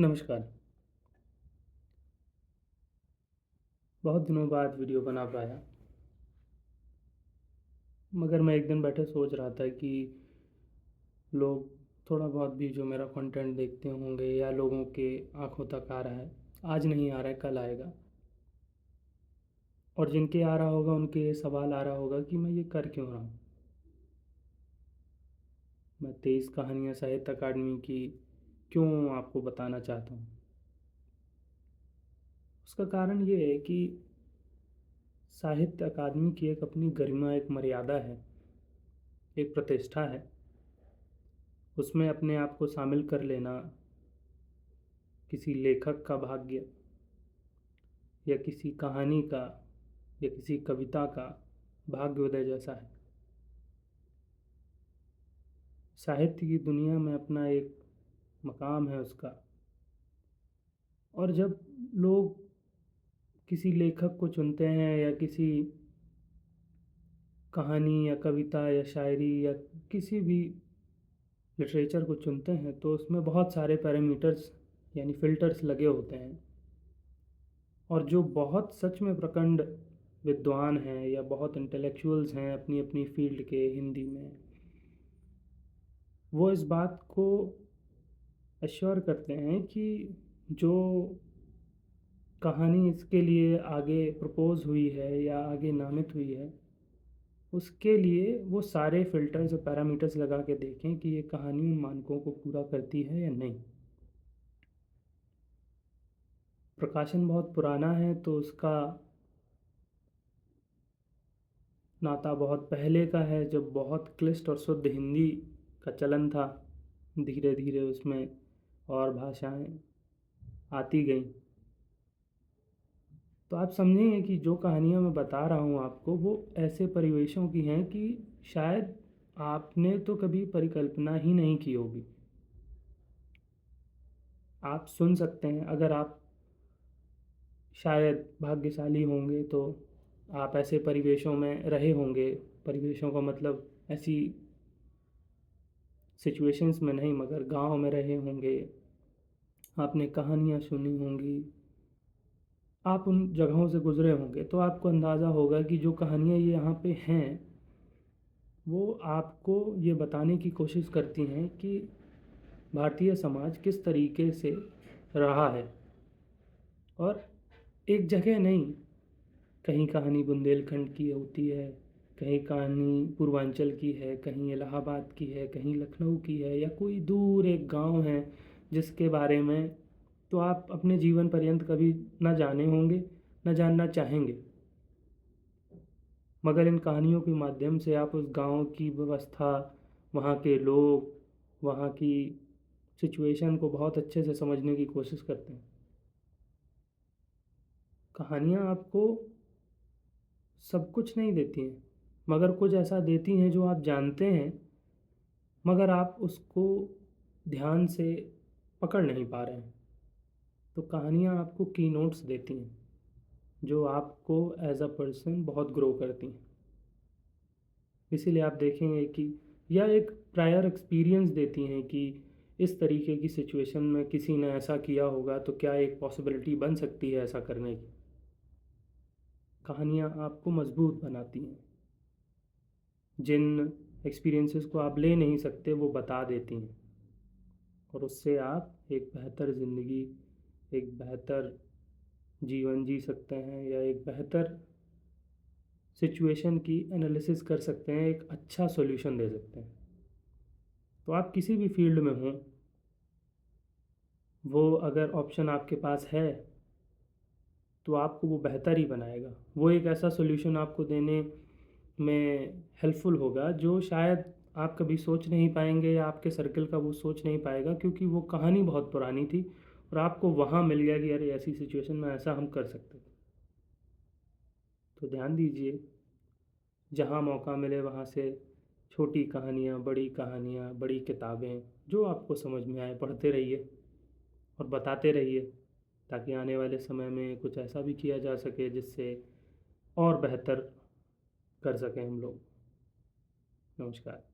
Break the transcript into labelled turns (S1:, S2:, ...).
S1: नमस्कार। बहुत दिनों बाद वीडियो बना पाया, मगर मैं एक दिन बैठे सोच रहा था कि लोग थोड़ा बहुत भी जो मेरा कंटेंट देखते होंगे या लोगों के आँखों तक आ रहा है, आज नहीं आ रहा है, कल आएगा। और जिनके आ रहा होगा, उनके ये सवाल आ रहा होगा कि मैं ये कर क्यों रहा हूँ? मैं 23 कहानियाँ साहित्य अकादमी की क्यों आपको बताना चाहता हूँ? उसका कारण ये है कि साहित्य अकादमी की एक अपनी गरिमा, एक मर्यादा है, एक प्रतिष्ठा है। उसमें अपने आप को शामिल कर लेना किसी लेखक का भाग्य या किसी कहानी का या किसी कविता का भाग्योदय जैसा है। साहित्य की दुनिया में अपना एक मकाम है उसका। और जब लोग किसी लेखक को चुनते हैं या किसी कहानी या कविता या शायरी या किसी भी लिटरेचर को चुनते हैं, तो उसमें बहुत सारे पैरामीटर्स यानी फ़िल्टर्स लगे होते हैं। और जो बहुत सच में प्रकांड विद्वान हैं या बहुत इंटेलेक्चुअल्स हैं अपनी अपनी फील्ड के हिंदी में, वो इस बात को एश्योर करते हैं कि जो कहानी इसके लिए आगे प्रपोज़ हुई है या आगे नामित हुई है, उसके लिए वो सारे फ़िल्टर्स और पैरामीटर्स लगा के देखें कि ये कहानी उन मानकों को पूरा करती है या नहीं। प्रकाशन बहुत पुराना है, तो उसका नाता बहुत पहले का है, जब बहुत क्लिष्ट और शुद्ध हिंदी का चलन था। धीरे धीरे उसमें और भाषाएं आती गईं। तो आप समझेंगे कि जो कहानियाँ मैं बता रहा हूँ आपको, वो ऐसे परिवेशों की हैं कि शायद आपने तो कभी परिकल्पना ही नहीं की होगी। आप सुन सकते हैं, अगर आप शायद भाग्यशाली होंगे तो आप ऐसे परिवेशों में रहे होंगे। परिवेशों का मतलब ऐसी सिचुएशंस में नहीं, मगर गांव में रहे होंगे, आपने कहानियाँ सुनी होंगी, आप उन जगहों से गुज़रे होंगे, तो आपको अंदाज़ा होगा कि जो कहानियाँ ये यहाँ पे हैं, वो आपको ये बताने की कोशिश करती हैं कि भारतीय समाज किस तरीके से रहा है। और एक जगह नहीं, कहीं कहानी बुंदेलखंड की होती है, कहीं कहानी पूर्वांचल की है, कहीं इलाहाबाद की है, कहीं लखनऊ की है, या कोई दूर एक गांव है जिसके बारे में तो आप अपने जीवन पर्यंत कभी ना जाने होंगे, ना जानना चाहेंगे। मगर इन कहानियों के माध्यम से आप उस गांव की व्यवस्था, वहाँ के लोग, वहाँ की सिचुएशन को बहुत अच्छे से समझने की कोशिश करते हैं। कहानियाँ आपको सब कुछ नहीं देती हैं, मगर कुछ ऐसा देती हैं जो आप जानते हैं, मगर आप उसको ध्यान से पकड़ नहीं पा रहे हैं। तो कहानियाँ आपको की नोट्स देती हैं, जो आपको एज अ पर्सन बहुत ग्रो करती हैं। इसीलिए आप देखेंगे कि या एक प्रायर एक्सपीरियंस देती हैं कि इस तरीके की सिचुएशन में किसी ने ऐसा किया होगा, तो क्या एक पॉसिबिलिटी बन सकती है ऐसा करने की। कहानियाँ आपको मजबूत बनाती हैं। जिन एक्सपीरियंसेस को आप ले नहीं सकते, वो बता देती हैं, और उससे आप एक बेहतर ज़िंदगी, एक बेहतर जीवन जी सकते हैं, या एक बेहतर सिचुएशन की एनालिसिस कर सकते हैं, एक अच्छा सॉल्यूशन दे सकते हैं। तो आप किसी भी फील्ड में हों, वो अगर ऑप्शन आपके पास है तो आपको वो बेहतर ही बनाएगा। वो एक ऐसा सॉल्यूशन आपको देने में हेल्पफुल होगा जो शायद आप कभी सोच नहीं पाएंगे, या आपके सर्कल का वो सोच नहीं पाएगा, क्योंकि वो कहानी बहुत पुरानी थी और आपको वहाँ मिल गया कि अरे ऐसी सिचुएशन में ऐसा हम कर सकते थे। तो ध्यान दीजिए, जहाँ मौका मिले वहाँ से छोटी कहानियाँ, बड़ी किताबें, जो आपको समझ में आए पढ़ते रहिए और बताते रहिए, ताकि आने वाले समय में कुछ ऐसा भी किया जा सके जिससे और बेहतर कर सकें हम लोग। नमस्कार।